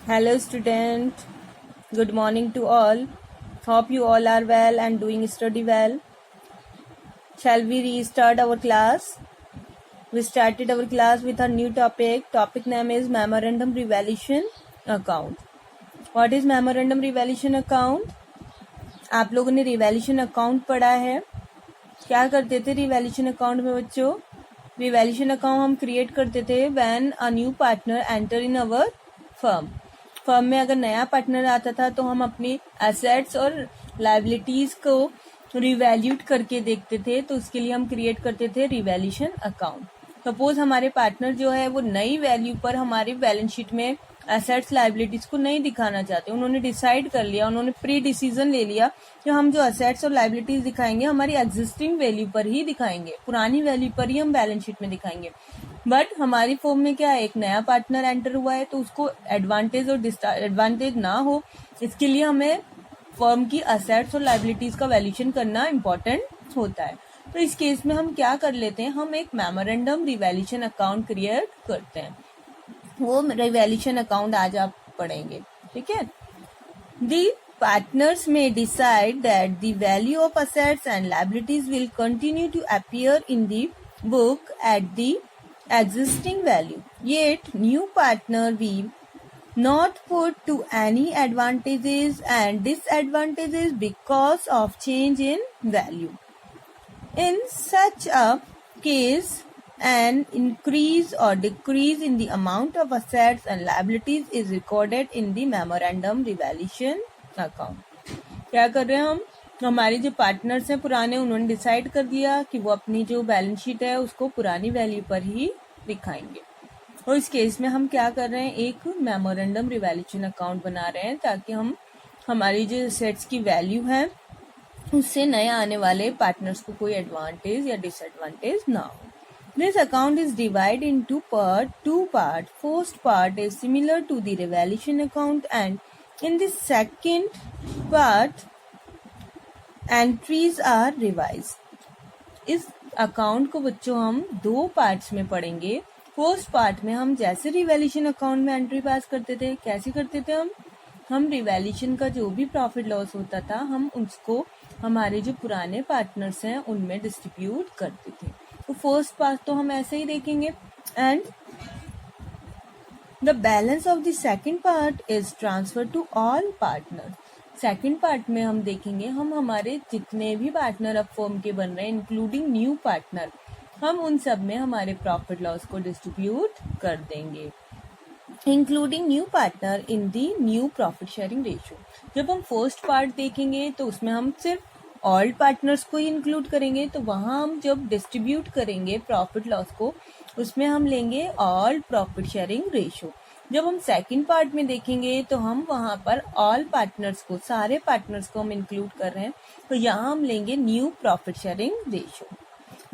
Hello, student. Good morning to all. Hope you all are well and doing study well. Shall we restart our class? We started our class with a new topic. Topic name is Memorandum Revaluation Account. What is Memorandum Revaluation Account? आप लोगों ने revaluation account पढ़ा है. क्या करते थे revaluation account में बच्चों? रिवैल्यूशन अकाउंट हम क्रिएट करते थे when a new partner enter in our firm में अगर नया पार्टनर आता था तो हम अपनी एसेट्स और लाइबिलिटीज को रिवैल्यूट करके देखते थे, तो उसके लिए हम क्रिएट करते थे रिवैल्यूशन अकाउंट. सपोज हमारे पार्टनर जो है वो नई वैल्यू पर हमारी बैलेंस शीट में एसेट्स लाइबिलिटीज को नहीं दिखाना चाहते. उन्होंने डिसाइड कर लिया, उन्होंने प्री डिसीजन ले लिया कि हम जो एसेट्स और लाइबिलिटीज दिखाएंगे हमारी एग्जिस्टिंग वैल्यू पर ही दिखाएंगे, पुरानी वैल्यू पर ही हम बैलेंस शीट में दिखाएंगे. बट हमारी फॉर्म में क्या है, एक नया पार्टनर एंटर हुआ है तो उसको एडवांटेज और डिसएडवांटेज ना हो, इसके लिए हमें फर्म की एसेट्स और लाइबिलिटीज का वैल्यूएशन करना इम्पोर्टेंट होता है. तो इस केस में हम क्या कर लेते हैं, हम एक मेमोरेंडम रिवैल्यूएशन अकाउंट क्रिएट करते हैं. वो रिवैल्यूएशन अकाउंट आज आप पढ़ेंगे, ठीक है. दी partners may decide that the value of assets and liabilities will continue to appear in the book at the existing value. Yet, new partner will not put to any advantages and disadvantages because of change in value. In such a case, an increase or decrease in the amount of assets and liabilities is recorded in the memorandum revaluation account. क्या कर रहे हैं हम, हमारे जो partners हैं पुराने, उन्होंने डिसाइड कर दिया कि वो अपनी जो बैलेंस शीट है उसको पुरानी वैल्यू पर ही दिखाएंगे. और इस केस में हम क्या कर रहे हैं, एक मेमोरेंडम रिवैल्यूएशन अकाउंट बना रहे हैं ताकि हम हमारी जो एसेट्स की वैल्यू है उससे नए आने वाले पार्टनर्स को कोई एडवांटेज या डिसएडवांटेज ना हो. This account is divided into two parts. First part is similar to the revaluation account, and in the second part, entries are revised. इस अकाउंट को बच्चों हम दो पार्ट्स में पढ़ेंगे. फर्स्ट पार्ट में हम जैसे रिवैल्यूएशन अकाउंट में एंट्री पास करते थे, कैसे करते थे हम रिवैल्यूएशन का जो भी प्रॉफिट लॉस होता था हम उसको हमारे जो पुराने पार्टनर्स हैं उनमें डिस्ट्रीब्यूट करते थे. तो फर्स्ट पार्ट तो हम ऐसे ही देखेंगे. And the balance of the second part is transfer to all partner. Second part में हम देखेंगे हम हमारे जितने भी पार्टनर अब फर्म के बन रहे हैं इंक्लूडिंग न्यू पार्टनर, हम उन सब में हमारे प्रॉफिट लॉस को डिस्ट्रीब्यूट कर देंगे, including new partner in the new profit sharing ratio. जब हम फर्स्ट पार्ट देखेंगे तो उसमें हम सिर्फ ऑल पार्टनर्स को ही इंक्लूड करेंगे, तो वहां हम जब डिस्ट्रीब्यूट करेंगे प्रॉफिट लॉस को उसमें हम लेंगे ऑल प्रॉफिट शेयरिंग रेशियो. जब हम सेकंड पार्ट में देखेंगे तो हम वहां पर ऑल पार्टनर्स को, सारे पार्टनर्स को हम इंक्लूड कर रहे हैं, तो यहाँ हम लेंगे new profit sharing ratio.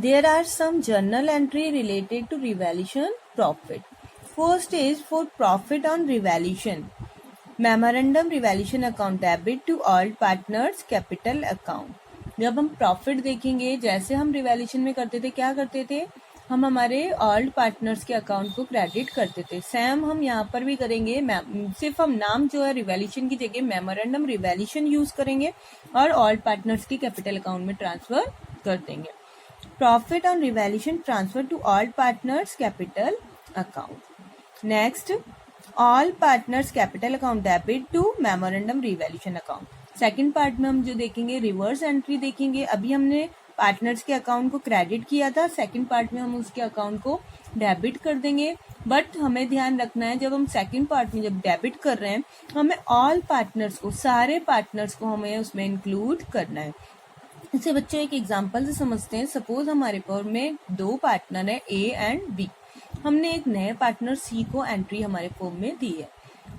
There are some journal entry related to revaluation profit. First is for profit on revaluation. Memorandum revaluation account debit to all partners capital account. जब हम प्रॉफिट देखेंगे, जैसे हम रिवैल्यूएशन में करते थे, क्या करते थे, हम हमारे ऑल पार्टनर्स के अकाउंट को क्रेडिट करते थे. सेम हम यहाँ पर भी करेंगे, सिर्फ हम नाम जो है रिवैल्यूएशन की जगह मेमोरेंडम रिवैल्यूएशन यूज करेंगे और ऑल पार्टनर्स के कैपिटल अकाउंट में ट्रांसफर कर देंगे. Profit on revaluation transfer to all partners capital account. Next, all partners capital account debit to memorandum revaluation account. Second part में हम जो देखेंगे रिवर्स एंट्री देखेंगे. अभी हमने पार्टनर्स के अकाउंट को क्रेडिट किया था, सेकंड पार्ट में हम उसके अकाउंट को डेबिट कर देंगे. बट हमें ध्यान रखना है जब हम सेकंड पार्ट में जब डेबिट कर रहे हैं हमें ऑल पार्टनर्स को, सारे पार्टनर्स को हमें उसमें इंक्लूड करना है. इसे बच्चों एक एग्जांपल से समझते हैं. सपोज हमारे फर्म में दो पार्टनर है ए एंड बी. हमने एक नए पार्टनर सी को एंट्री हमारे फर्म में दी है,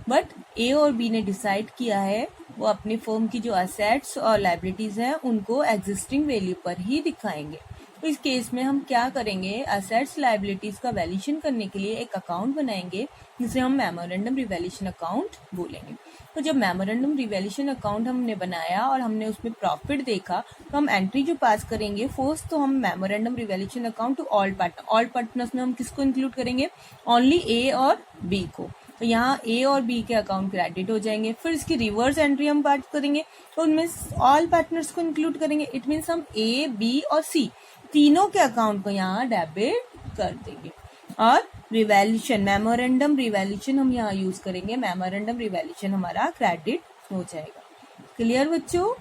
बट ए और बी ने डिसाइड किया है वो अपनी फर्म की जो एसेट्स और लाइबिलिटीज हैं उनको एग्जिस्टिंग वैल्यू पर ही दिखाएंगे. तो इस केस में हम क्या करेंगे, एसेट्स लाइबिलिटीज का वैल्यूएशन करने के लिए एक अकाउंट बनाएंगे जिसे हम मेमोरेंडम रिवैल्यूएशन अकाउंट बोलेंगे. तो जब मेमोरेंडम रिवैल्यूएशन अकाउंट हमने बनाया और हमने उसमें प्रॉफिट देखा तो हम एंट्री जो पास करेंगे, फर्स्ट तो हम memorandum revaluation account to all partner. All partners में हम किसको इंक्लूड करेंगे, ओनली ए और बी को. तो यहाँ ए और बी के अकाउंट क्रेडिट हो जाएंगे। फिर इसकी रिवर्स एंट्री हम बात करेंगे तो उनमें ऑल पार्टनर्स को इंक्लूड करेंगे। इट मीन्स हम ए, बी और सी तीनों के अकाउंट को यहाँ डेबिट कर देंगे। और रिवैल्यूशन, मेमोरेंडम रिवैल्यूशन हम यहाँ यूज करेंगे। मेमोरेंडम रिवैल्यूशन हमारा क्रेडिट हो जाएगा। क्लियर बच्चों?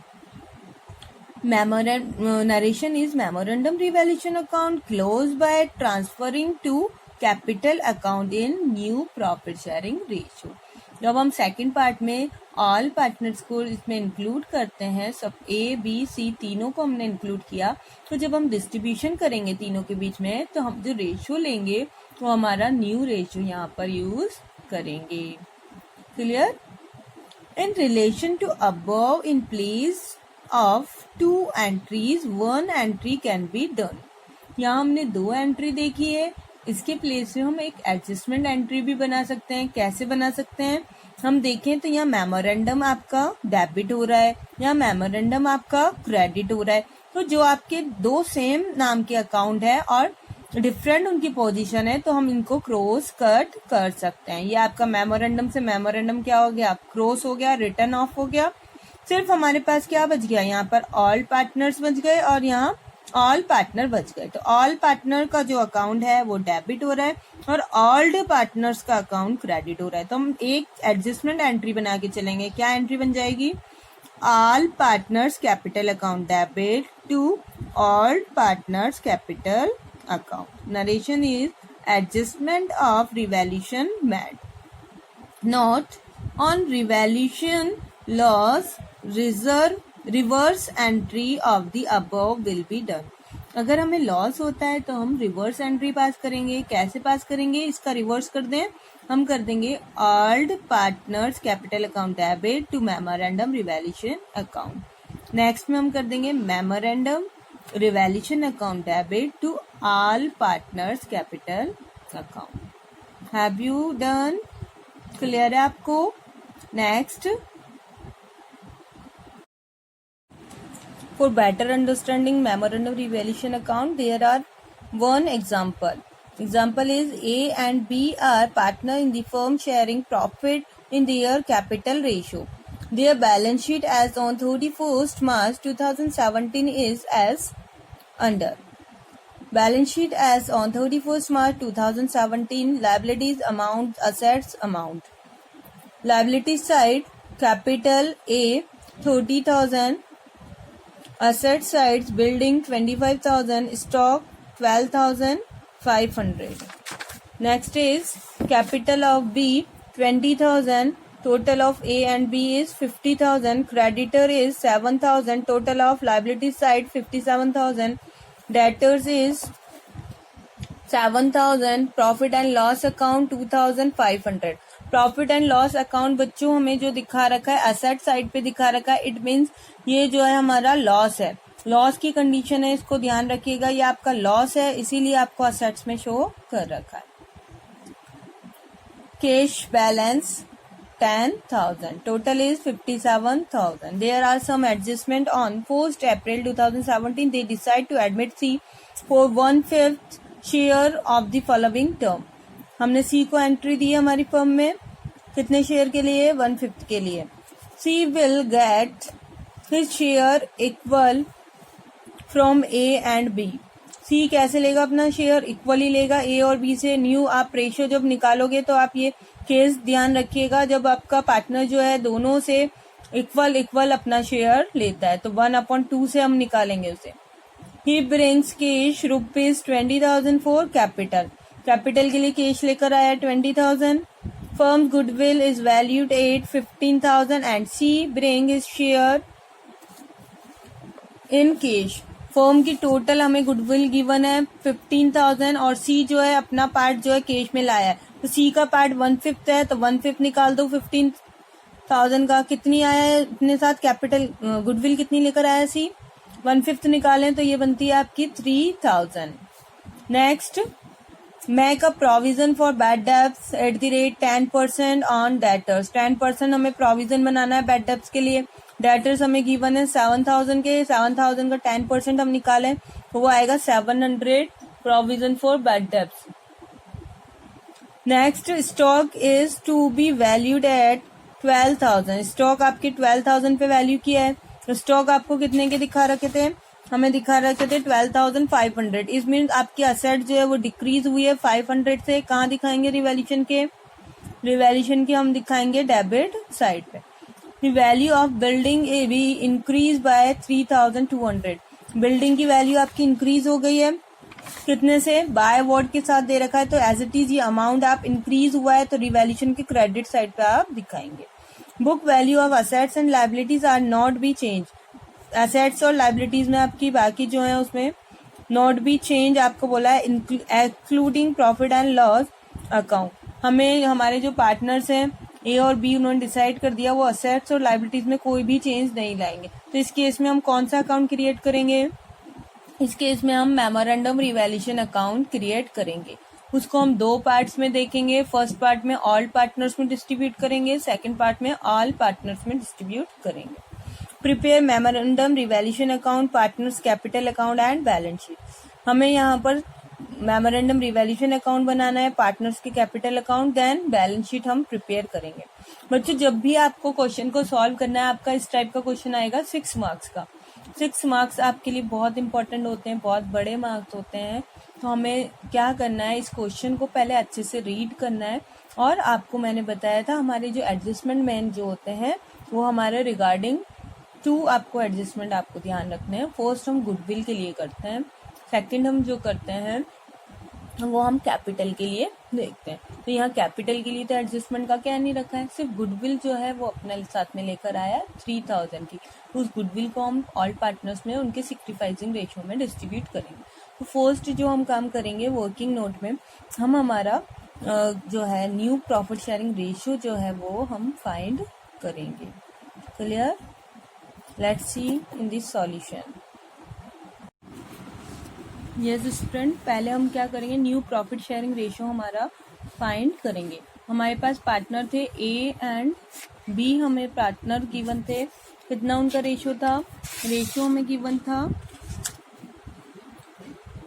Narration is memorandum revaluation account closed by transferring to capital account in new profit sharing ratio। जब हम सेकंड पार्ट में ऑल पार्टनर्स को इसमें इंक्लूड करते हैं, सब ए, बी, सी तीनों को हमने इंक्लूड किया, तो जब हम डिस्ट्रीब्यूशन करेंगे तीनों के बीच में तो हम जो रेशियो लेंगे वो हमारा न्यू रेशियो यहाँ पर यूज करेंगे। Clear? In relation to above, in place of 2 entries 1 entry can be done। यहाँ हमने 2 एंट्री देखी है, इसके प्लेस में हम एक एडजस्टमेंट एंट्री भी बना सकते हैं। कैसे बना सकते हैं? हम देखें तो यहाँ मेमोरेंडम आपका डेबिट हो रहा है, यहाँ मेमोरेंडम आपका क्रेडिट हो रहा है। तो जो आपके 2 सेम नाम के अकाउंट है और डिफरेंट उनकी पोजीशन है तो हम इनको क्रॉस कट कर सकते हैं। ये आपका मेमोरेंडम से मेमोरेंडम क्या हो गया? क्रॉस हो गया, रिटर्न ऑफ हो गया। सिर्फ हमारे पास क्या बच गया? यहाँ पर ऑल पार्टनर्स बच गए और यहाँ ऑल पार्टनर बच गए। तो ऑल पार्टनर का जो अकाउंट है वो डेबिट हो रहा है और ऑल्ड पार्टनर्स का अकाउंट क्रेडिट हो रहा है। तो हम एक एडजस्टमेंट एंट्री बना के चलेंगे। क्या एंट्री बन जाएगी? All partners capital account debit to all partners capital account. Narration is adjustment of revaluation made. Note on revaluation loss reverse entry of the above will be done. अगर हमें loss होता है तो हम रिवर्स एंट्री पास करेंगे। कैसे पास करेंगे? इसका रिवर्स कर दें, हम कर देंगे old partners capital account debit to memorandum revaluation account. Next में हम कर देंगे memorandum revaluation account debit to all partners capital account. Have you done? Clear है आपको? Next, for better understanding memorandum revaluation account, there are one example. Example is A and B are partner in the firm sharing profit in their capital ratio. Their balance sheet as on 31st March 2017 is as under. Balance sheet as on 31st March 2017, liabilities amount, assets amount. Liability side, capital A 30,000, asset sides building 25,000, stock 12,500. Next is capital of B 20,000, total of A and B is 50,000, creditor is 7,000, total of liability side 57,000, debtors is 7,000, profit and loss account 2,500. Profit and loss account बच्चों हमें जो दिखा रखा है asset side पे दिखा रखा है, इट मीन्स ये जो है हमारा लॉस है। लॉस की कंडीशन है, इसको ध्यान रखिएगा। ये आपका लॉस है इसीलिए आपको असेट्स में शो कर रखा है। Cash balance 10,000, total is 57,000. There are some adjustment on 1st April 2017. They decide to admit C for 1/5 share of the following term. हमने सी को एंट्री दी हमारी फर्म में कितने शेयर के लिए? 1/5 के लिए। C will get his share equal from A and B. C कैसे लेगा अपना शेयर? इक्वली लेगा ए और बी से। न्यू आप रेशियो जब निकालोगे तो आप ये केस ध्यान रखिएगा, जब आपका पार्टनर जो है दोनों से इक्वल अपना शेयर लेता है तो 1/2 से हम निकालेंगे उसे। He brings cash ₹20,000 for capital. Capital के लिए कैश लेकर आया 20,000. Firm goodwill is valued at 15,000 and C bring his share in cash. Firm की टोटल हमें गुडविल गिवन है 15,000 और सी जो है अपना पार्ट जो है कैश में लाया है, तो सी का पार्ट 1/5 है तो 1/5 निकाल दो 15,000 का। कितनी आया है अपने साथ? कैपिटल गुडविल कितनी लेकर आया सी? 1/5 निकालें तो ये बनती है आपकी 3,000. Next, make a provision for bad debts at the rate 10% on debtors. 10% हमें प्रोविजन बनाना है बैड डेब्ट्स के लिए। डेटर्स हमें गिवन है 7,000 के, 7,000 का 10% हम निकालें तो वो आएगा 700 provision for bad debts. Next, stock is to be valued at 12,000। Stock आपके 12,000 पे वैल्यू किया है, तो स्टॉक आपको कितने के दिखा रखे थे, हमें दिखा रखे थे 12,500। इस मीन आपकी असेट जो है वो डिक्रीज हुई है 500 से। कहाँ दिखाएंगे रिवैल्यूशन के, रिवैल्यूशन के हम दिखाएंगे डेबिट साइड पे। The value of building A B increased by 3,200। Building की वैल्यू आपकी इंक्रीज हो गई है कितने से, बाय वर्ड के साथ दे रखा है, तो एज इट इज ये अमाउंट आप इंक्रीज हुआ है तो रिवैल्यूशन के क्रेडिट साइड पे आप दिखाएंगे। Book value of assets and liabilities are not be change. Assets और लाइबिलिटीज में आपकी बाकी जो है उसमें नॉट बी चेंज आपको बोला है, including profit and loss account. हमें हमारे जो पार्टनर्स हैं ए और बी, उन्होंने डिसाइड कर दिया वो असेट्स और लाइबिलिटीज में कोई भी चेंज नहीं लाएंगे। तो इस केस में हम कौन सा अकाउंट क्रिएट करेंगे, इस केस में हम मेमोरेंडम रिवैल्यूएशन अकाउंट क्रिएट करेंगे। उसको हम दो पार्ट्स में देखेंगे। फर्स्ट पार्ट में ऑल पार्टनर्स में डिस्ट्रीब्यूट करेंगे, सेकंड पार्ट में ऑल पार्टनर्स में डिस्ट्रीब्यूट करेंगे। Prepare memorandum revaluation account, partners capital account and balance sheet. हमें यहाँ पर मेमोरेंडम रिवैल्यूएशन अकाउंट बनाना है, पार्टनर्स के capital account, then balance sheet हम प्रिपेयर करेंगे। बच्चों जब भी आपको क्वेश्चन को सॉल्व करना है, आपका इस टाइप का क्वेश्चन आएगा 6 मार्क्स का। 6 मार्क्स आपके लिए बहुत इंपॉर्टेंट होते हैं, बहुत बड़े मार्क्स होते हैं। तो हमें क्या करना है, इस क्वेश्चन को पहले अच्छे से रीड करना है। और आपको मैंने बताया था हमारे जो एडजस्टमेंट मेन जो होते हैं वो हमारे रिगार्डिंग 2 आपको एडजस्टमेंट आपको ध्यान रखने हैं। फर्स्ट हम गुडविल के लिए करते हैं, सेकंड हम जो करते हैं वो हम कैपिटल के लिए देखते हैं। तो यहाँ कैपिटल के लिए तो एडजस्टमेंट का क्या नहीं रखा है, सिर्फ गुडविल जो है वो अपने साथ में लेकर आया 3000 की। तो उस गुडविल को हम ऑल पार्टनर्स में उनके सेक्रीफाइसिंग रेशियो में डिस्ट्रीब्यूट करेंगे। तो फर्स्ट जो हम काम करेंगे वर्किंग नोट में, हम हमारा जो है न्यू प्रॉफिट शेयरिंग रेशियो जो है वो हम फाइंड करेंगे। Clear, let's see in this solution. Yes student, पहले हम क्या करेंगे, न्यू प्रॉफिट शेयरिंग रेशियो हमारा फाइंड करेंगे। हमारे पास पार्टनर थे ए एंड बी, हमें पार्टनर गिवन थे, कितना उनका रेशियो था, रेशियो हमें गिवन था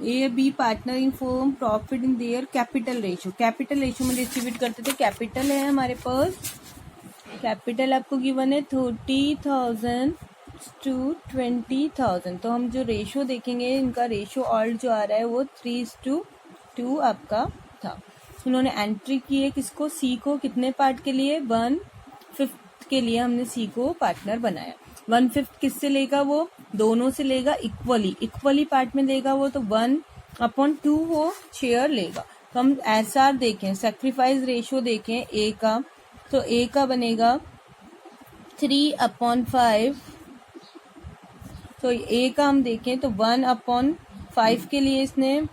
A B partner in form profit in their capital ratio. Capital ratio में डिस्ट्रीब्यूट करते थे। कैपिटल है हमारे पास, कैपिटल आपको गिवन है 30,000 to 20,000। तो हम जो रेशियो देखेंगे, इनका रेशियो ऑल जो आ रहा है वो 3:2 आपका था। उन्होंने एंट्री की है किसको, सी को, कितने पार्ट के लिए, 1/5 के लिए हमने सी को पार्टनर बनाया। 1/5 किससे लेगा, वो दोनों से लेगा, इक्वली पार्ट में लेगा वो, तो 1/2 वो शेयर लेगा। तो हम एसआर देखें, सेक्रीफाइस रेशियो देखें ए का, तो ए का बनेगा 3/5। तो ए का हम देखें तो 1/5 के लिए इसने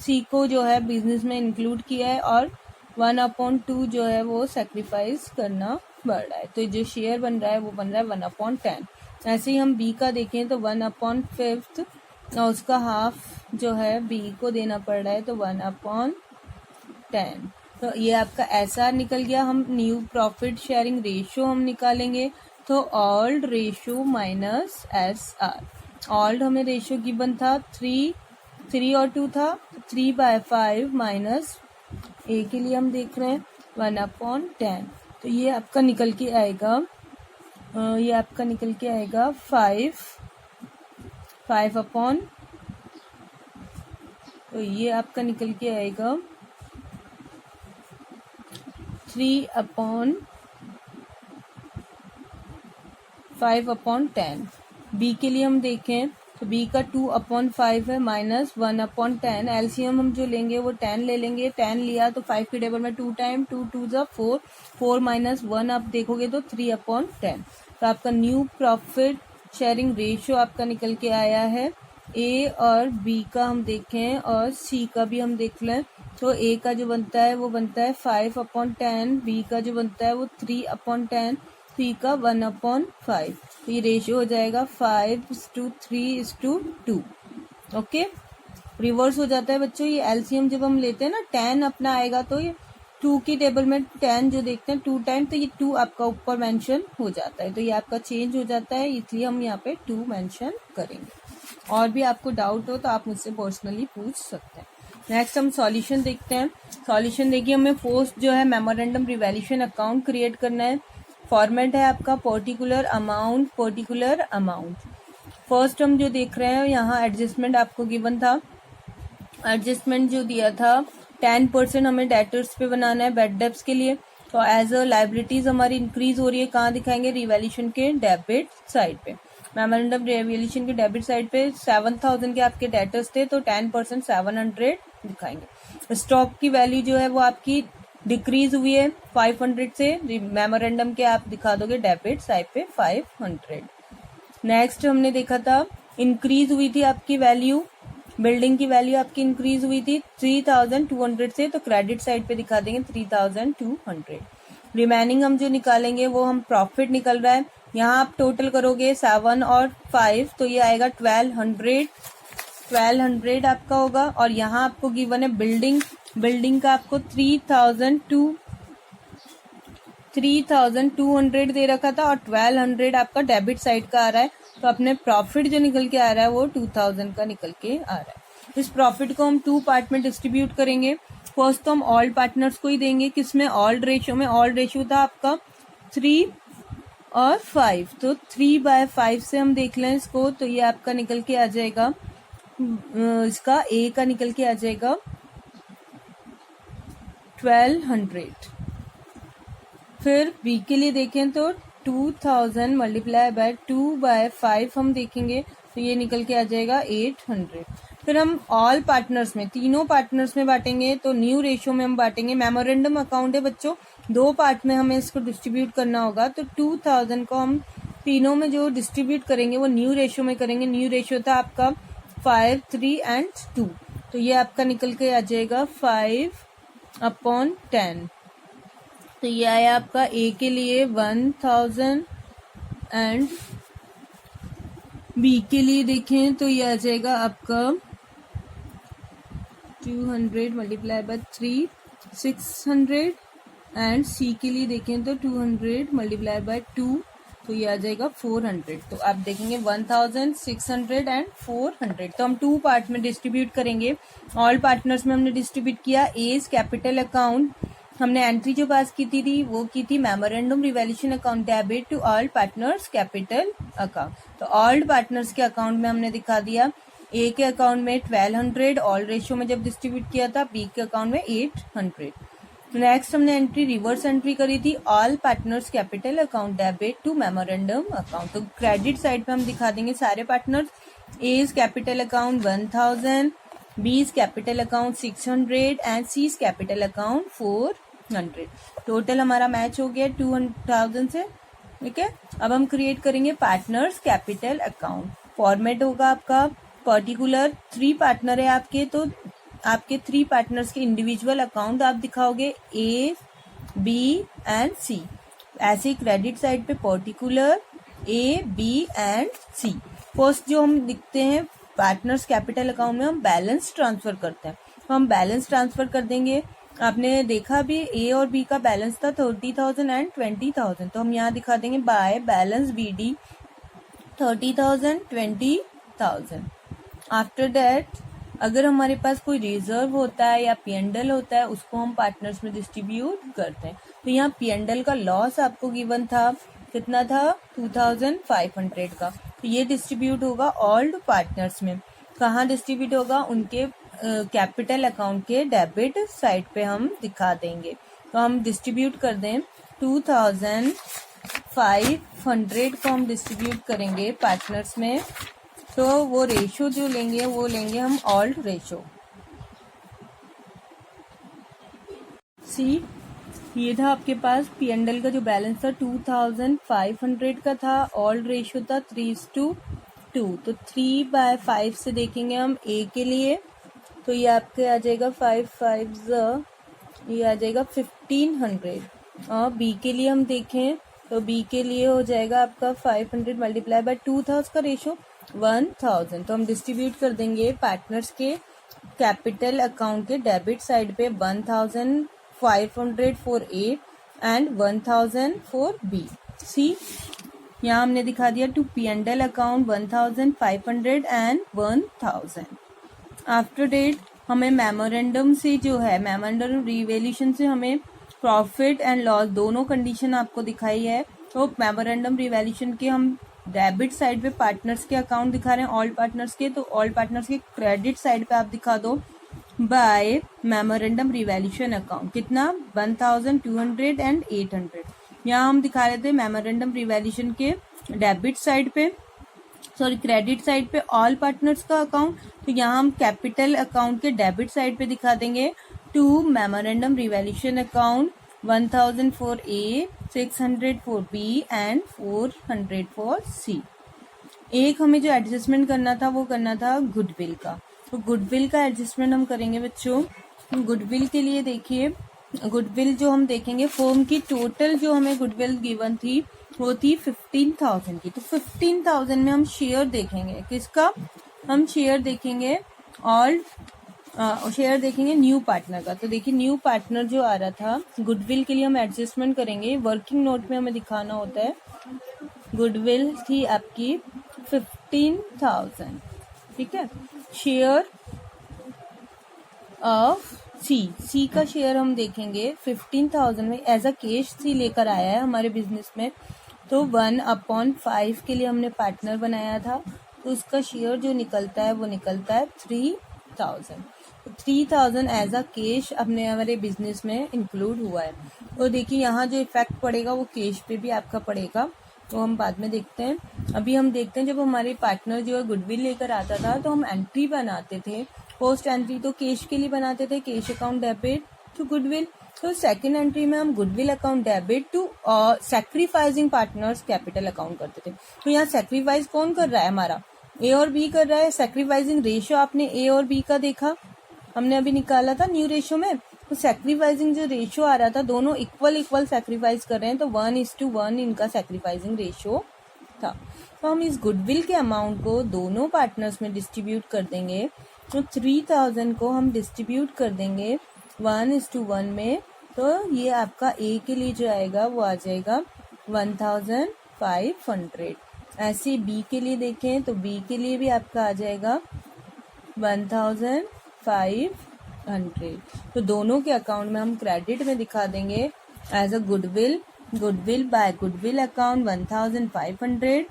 सी को जो है बिजनेस में इंक्लूड किया है, और 1/2 जो है वो सेक्रीफाइस करना पड़ रहा है। तो जो शेयर बन रहा है वो बन रहा है 1/10। ऐसे ही हम बी का देखें तो 1/5 और उसका हाफ जो है बी को देना पड़ रहा है, तो 1/10। तो ये आपका एसआर निकल गया। हम न्यू प्रॉफिट शेयरिंग रेशियो हम निकालेंगे, तो old ratio minus S R. Old हमें रेशियो गिवन था 3 और 2 था, 3/5 माइनस ए के लिए हम देख रहे हैं 1/10। तो ये आपका निकल के आएगा 5 तो ये आपका निकल के आएगा 3/5/10। बी के लिए हम देखें तो बी का 2/5 है माइनस 1/10। एलसीएम हम जो लेंगे वो 10 ले लेंगे। 10 लिया तो 5 के टेबल में 2 टाइम 2 2 4, 4 माइनस 1 आप देखोगे तो 3/10। तो आपका न्यू प्रॉफिट शेयरिंग रेशियो आपका निकल के आया है। ए और बी का हम देखें और सी का भी हम देख लें, तो ए का जो बनता है वो बनता है 5/10, बी का जो बनता है वो 3/10, सी का 1/5। तो ये रेशियो हो जाएगा 5:3:2। ओके, रिवर्स हो जाता है बच्चों। ये एलसीएम जब हम लेते हैं ना 10 अपना आएगा, तो ये 2 की टेबल में 10 जो देखते हैं 2 टाइम, तो ये 2 आपका ऊपर मेंशन हो जाता है। तो ये आपका चेंज हो जाता है, इसलिए हम यहाँ पे 2 मेंशन करेंगे। और भी आपको डाउट हो तो आप मुझसे पर्सनली पूछ सकते हैं। नेक्स्ट हम सॉल्यूशन देखते हैं। सॉल्यूशन देखिए, हमें फर्स्ट जो है मेमोरेंडम रिवैल्यूएशन अकाउंट क्रिएट करना है। फॉर्मेट है आपका particular amount, particular amount. First हम जो देख रहे हैं यहाँ एडजस्टमेंट आपको गिवन था। एडजस्टमेंट जो दिया था 10% हमें डेटर्स पे बनाना है बेड डेब्ट्स के लिए। तो एज अ लाइबिलिटीज हमारी इंक्रीज हो रही है, कहाँ दिखाएंगे, रिवैल्यूएशन के डेबिट साइड पे। मेमोरेंडम रिवैल्यूएशन के डेबिट साइड पे 7000 के आपके डेटर्स थे, तो 10% 700 दिखाएंगे। स्टॉक की वैल्यू जो है वो आपकी डिक्रीज हुई है 500 से, मेमोरेंडम के आप दिखा दोगे डेबिट साइड पे 500। नेक्स्ट हमने देखा था इंक्रीज हुई थी आपकी वैल्यू, बिल्डिंग की वैल्यू आपकी इंक्रीज हुई थी 3200 से, तो क्रेडिट साइड पे दिखा देंगे 3200। रिमेनिंग हम जो निकालेंगे वो हम प्रॉफिट निकल रहा है। यहाँ आप टोटल करोगे 7 और 5, तो ये आएगा 1200 आपका होगा। और यहाँ आपको गिवन है बिल्डिंग का आपको 3200 दे रखा था और 1200 आपका डेबिट साइड का आ रहा है। तो अपने प्रॉफिट जो निकल के आ रहा है वो 2000 का निकल के आ रहा है। इस प्रॉफिट को हम 2 पार्ट में डिस्ट्रीब्यूट करेंगे। फर्स्ट तो हम ऑल पार्टनर्स को ही देंगे, किसमें, ऑल रेशियो में। ऑल रेशियो था आपका 3 और 5, तो 3/5 से हम देख लें इसको, तो ये आपका निकल के आ जाएगा, इसका ए का निकल के आ जाएगा 1200। फिर बी के लिए देखें तो 2000 मल्टीप्लाई बाय 2/5 हम देखेंगे, तो ये निकल के आ जाएगा 800। फिर हम ऑल पार्टनर्स में, तीनों पार्टनर्स में बांटेंगे, तो न्यू रेशियो में हम बांटेंगे। मेमोरेंडम अकाउंट है बच्चों, 2 पार्ट में हमें इसको डिस्ट्रीब्यूट करना होगा, तो 2000 को हम तीनों में जो डिस्ट्रीब्यूट करेंगे वो न्यू रेशियो में करेंगे। न्यू रेशियो था आपका 5, 3 एंड 2, तो ये आपका निकल के आ जाएगा 5/10। तो ये आया आपका ए के लिए 1000 एंड बी के लिए देखें तो ये आ जाएगा आपका 200 मल्टीप्लाई बाय 3, 600 एंड सी के लिए देखें तो 200 मल्टीप्लाई बाय 2, तो ये आ जाएगा 400। तो आप देखेंगे 1000, 600 एंड 400। तो हम 2 पार्ट में डिस्ट्रीब्यूट करेंगे। ऑल पार्टनर्स में हमने डिस्ट्रीब्यूट किया। एज कैपिटल अकाउंट, हमने एंट्री जो पास की थी वो की थी memorandum revaluation account debit to all partners capital account. तो ऑल पार्टनर्स के अकाउंट में हमने दिखा दिया। ए के अकाउंट में 1200 ऑल रेशियो में जब डिस्ट्रीब्यूट किया था, बी के अकाउंट में 800। नेक्स्ट हमने एंट्री रिवर्स एंट्री करी थी, all partners capital account debit to memorandum account. तो क्रेडिट साइड पे हम दिखा देंगे सारे पार्टनर्स। एज कैपिटल अकाउंट 1000, बीज capital account 600 and seize capital account 400। Total हमारा मैच हो गया 2000 से, ठीक है। अब हम क्रिएट करेंगे पार्टनर्स कैपिटल अकाउंट। फॉर्मेट होगा आपका पर्टिकुलर, 3 पार्टनर है आपके, तो आपके 3 पार्टनर्स के इंडिविजुअल अकाउंट आप दिखाओगे ए, बी एंड सी। ऐसे ही क्रेडिट साइड पे particular A, B and C. First जो हम दिखते हैं पार्टनर्स कैपिटल अकाउंट में हम बैलेंस ट्रांसफर करते हैं, तो हम बैलेंस ट्रांसफर कर देंगे। आपने देखा भी ए और बी का बैलेंस था 30,000 एंड 20,000, तो हम यहाँ दिखा देंगे by balance B D 30,000, 20,000। After that अगर हमारे पास कोई रिजर्व होता है या पीएनडल होता है, उसको हम पार्टनर्स में डिस्ट्रीब्यूट करते हैं। तो यहाँ पीएनडल का लॉस आपको गिवन था, कितना था, 2500 का। तो ये डिस्ट्रीब्यूट होगा ऑल पार्टनर्स में। कहाँ डिस्ट्रीब्यूट होगा, उनके कैपिटल अकाउंट के डेबिट साइड पे हम दिखा देंगे। तो हम डिस्ट्रीब्यूट कर दें 2500 को हम डिस्ट्रीब्यूट करेंगे पार्टनर्स में। तो वो रेशो जो लेंगे वो लेंगे हम ऑल रेशो। सी, ये था आपके पास पीएनडल का जो बैलेंस था 2500 का था, ऑल रेशो था 3:2। तो 3/5 से देखेंगे हम ए के लिए, तो ये आपके आ जाएगा 5 5 ये आ जाएगा 1500। और बी के लिए हम देखें तो बी के लिए हो जाएगा आपका 500 मल्टीप्लाई बाय 2 था उसका रेशो 1000। तो हम डिस्ट्रीब्यूट कर देंगे पार्टनर्स के कैपिटल अकाउंट के डेबिट साइड पे 1500 for A and 1000 for B. C, यहाँ हमने दिखा दिया to P and L account 1500 and 1000। After date हमें मेमोरेंडम से जो है, मेमोरेंडम रिवैल्यूएशन से हमें प्रॉफिट एंड लॉस दोनों कंडीशन आपको दिखाई है। तो मेमोरेंडम रिवैल्यूएशन के हम डेबिट साइड पे पार्टनर्स के अकाउंट दिखा रहे हैं, ऑल पार्टनर्स के, तो ऑल पार्टनर्स के क्रेडिट साइड पे आप दिखा दो बाय मेमोरेंडम रिवैल्यूएशन अकाउंट, कितना 1200 एंड 800। यहाँ हम दिखा रहे थे मेमोरेंडम रिवैल्यूएशन के डेबिट साइड पे, सॉरी क्रेडिट साइड पे ऑल पार्टनर्स का अकाउंट, तो यहाँ हम कैपिटल अकाउंट के डेबिट साइड पे दिखा देंगे to memorandum revaluation account 1000 for A, 600 for B and 400 for C. एक हमें जो एडजस्टमेंट करना था वो करना था गुडविल का, तो गुडविल का एडजस्टमेंट हम करेंगे बच्चों। गुडविल के लिए देखिए, गुडविल जो हम देखेंगे, फर्म की टोटल जो हमें गुडविल गिवन थी वो थी 15,000 की, तो 15,000 में हम शेयर देखेंगे, किसका, हम शेयर देखेंगे ऑल शेयर देखेंगे न्यू पार्टनर का। तो देखिए न्यू पार्टनर जो आ रहा था गुडविल के लिए हम एडजस्टमेंट करेंगे, वर्किंग नोट में हमें दिखाना होता है। गुडविल थी आपकी 15,000, ठीक है। शेयर ऑफ सी का शेयर हम देखेंगे 15,000 में एज अ कैश सी लेकर आया है हमारे बिजनेस में, तो 1/5 के लिए हमने पार्टनर बनाया था, तो उसका शेयर जो निकलता है वो निकलता है 3,000। 3,000 एज अ कैश अपने हमारे बिजनेस में इंक्लूड हुआ है। तो देखिए यहाँ जो इफेक्ट पड़ेगा वो कैश पे भी आपका पड़ेगा, तो हम बाद में देखते हैं। अभी हम देखते हैं जब हमारे पार्टनर जो है गुडविल लेकर आता था तो हम एंट्री बनाते थे, पोस्ट एंट्री तो कैश के लिए बनाते थे, cash account debit to goodwill. तो सेकंड एंट्री में हम goodwill account debit to sacrificing partners capital account करते थे। तो यहाँ सैक्रिफाइस कौन कर रहा है, हमारा ए और बी कर रहा है। सैक्रिफाइसिंग रेशियो आपने ए और बी का देखा, हमने अभी निकाला था न्यू रेशियो में, तो सैक्रिफाइसिंग जो रेशियो आ रहा था दोनों इक्वल सैक्रिफाइस कर रहे हैं, तो 1:1 इनका सैक्रिफाइसिंग रेशियो था। तो हम इस गुडविल के अमाउंट को दोनों पार्टनर्स में डिस्ट्रीब्यूट कर देंगे, तो 3,000 को हम डिस्ट्रीब्यूट कर देंगे 1:1 में, तो ये आपका ए के लिए जो आएगा वो आ जाएगा 1,500। ऐसे बी के लिए देखें तो बी के लिए भी आपका आ जाएगा 1,500। तो दोनों के अकाउंट में हम क्रेडिट में दिखा देंगे as a goodwill, goodwill by goodwill account 1,500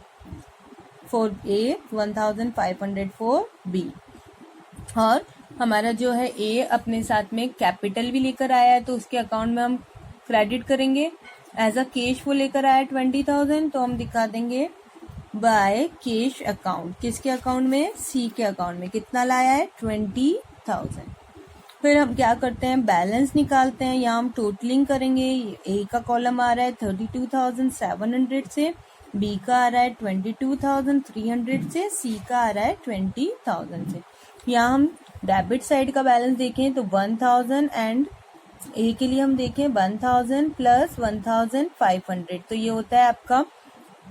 for A, 1,500 for B. और हमारा जो है ए अपने साथ में कैपिटल भी लेकर आया है, तो उसके अकाउंट में हम क्रेडिट करेंगे एज अ कैश, वो लेकर आया है 20,000, तो हम दिखा देंगे बाय कैश अकाउंट, किसके अकाउंट में, सी के अकाउंट में कितना लाया है 20,000। फिर हम क्या करते हैं, बैलेंस निकालते हैं, यहाँ हम टोटलिंग करेंगे। ए का कॉलम आ रहा है 32,700 से, बी का आ रहा है 22,300 से, सी का आ रहा है 20,000 से। यहाँ हम डेबिट साइड का बैलेंस देखें तो 1,000 एंड ए के लिए हम देखें 1,000 प्लस 1,500, तो ये होता है आपका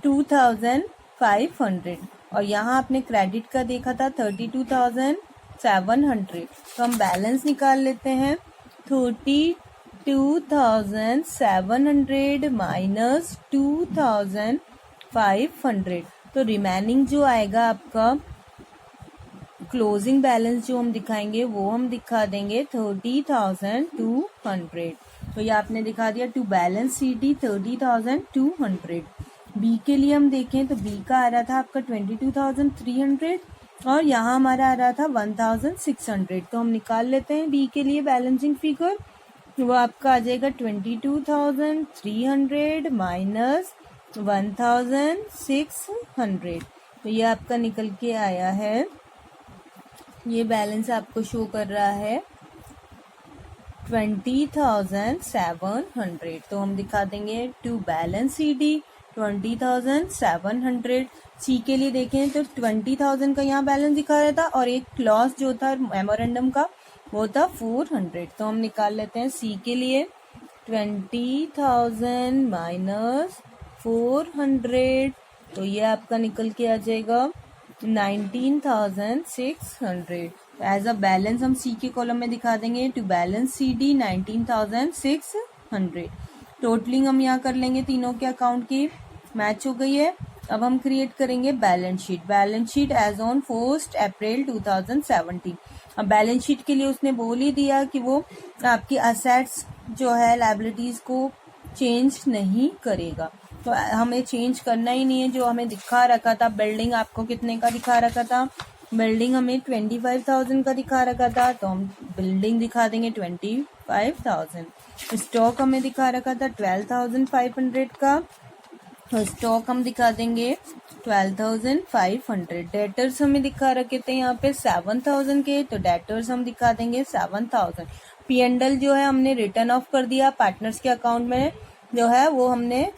2,500। और यहाँ आपने क्रेडिट का देखा था 32,700, तो हम बैलेंस निकाल लेते हैं 32,700 माइनस 2,500, तो रिमेनिंग जो आएगा आपका क्लोजिंग बैलेंस जो हम दिखाएंगे वो हम दिखा देंगे 30,200। तो ये आपने दिखा दिया to balance C D 30,200। B के लिए हम देखें तो बी का आ रहा था आपका 22,300 और यहाँ हमारा आ रहा था 1,600, तो हम निकाल लेते हैं बी के लिए बैलेंसिंग फिगर, वो आपका आ जाएगा 22,300 माइनस 1,600, तो ये आपका निकल के आया है, ये बैलेंस आपको शो कर रहा है 20,700। तो हम दिखा देंगे टू बैलेंस सी डी 20,700। सी के लिए देखें तो 20,000 का यहाँ बैलेंस दिखा रहा था और एक क्लॉज जो था मेमोरेंडम का वो था 400, तो हम निकाल लेते हैं सी के लिए 20,000 माइनस 400, तो ये आपका निकल के आ जाएगा 19,600। एज अ बैलेंस हम सी के कॉलम में दिखा देंगे to balance C D 19,600। Totalling हम यहाँ कर लेंगे, तीनों के अकाउंट की मैच हो गई है। अब हम क्रिएट करेंगे balance sheet. Balance sheet as on 1 April 2017। अब बैलेंस शीट के लिए उसने बोल ही दिया कि वो आपकी असेट्स जो है लायबिलिटीज को चेंज नहीं करेगा, तो हमें चेंज करना ही नहीं है। जो हमें दिखा रखा था, बिल्डिंग आपको कितने का दिखा रखा था, बिल्डिंग हमें 25,000 का दिखा रखा था, तो हम बिल्डिंग दिखा देंगे 25,000। स्टॉक हमें दिखा रखा था 12,500 का, तो स्टॉक हम दिखा देंगे 12,500। डेटर्स हमें दिखा रखे थे यहाँ पे 7,000 के, तो डेटर्स हम दिखा देंगे 7,000। P&L जो है हमने रिटर्न ऑफ कर दिया, पार्टनर्स के अकाउंट में जो है वो हमने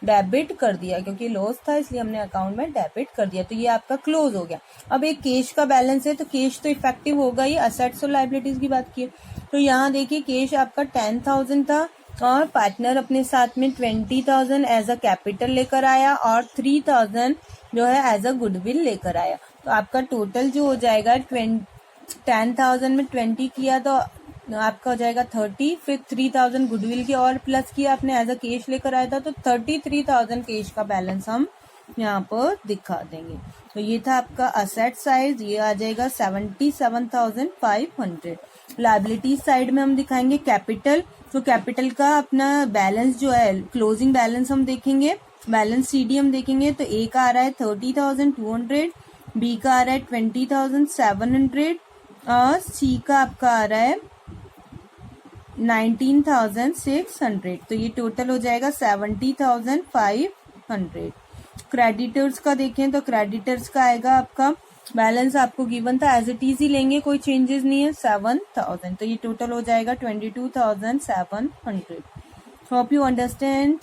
डेबिट कर दिया, क्योंकि लॉस था इसलिए हमने अकाउंट में डेबिट कर दिया, तो ये आपका क्लोज हो गया। अब एक कैश का बैलेंस है, तो कैश तो इफेक्टिव होगा ही, असेट्स और लायबिलिटीज की बात की, तो यहाँ देखिए कैश आपका 10,000 था और पार्टनर अपने साथ में 20,000 एज अ कैपिटल लेकर आया और 3,000 जो है एज अ गुडविल लेकर आया, तो आपका टोटल जो हो जाएगा 10,000 में 20 किया तो आपका हो जाएगा 30, फिर 3,000 गुडविल की और प्लस किया आपने एज अ कैश लेकर आया था, तो 33,000 कैश का बैलेंस हम यहाँ पर दिखा देंगे। तो ये था आपका असेट साइड, ये आ जाएगा 77,500। लायबिलिटी साइड में हम दिखाएंगे कैपिटल, तो कैपिटल का अपना बैलेंस जो है क्लोजिंग बैलेंस हम देखेंगे, बैलेंस सीडी हम देखेंगे, तो ए का आ रहा है 30,200, बी का आ रहा है 20,700 और सी का आपका आ रहा है 19,600, तो ये टोटल हो जाएगा 70,500। क्रेडिटर्स का देखें तो क्रेडिटर्स का आएगा आपका बैलेंस आपको गिवन था एज इट इज ही लेंगे, कोई चेंजेस नहीं है, 7,000, तो ये टोटल हो जाएगा 22,700। Hope you understand.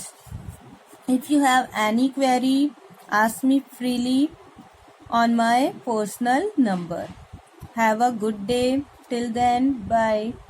If you have any query ask me freely on my personal number. Have a good day. Till then, bye.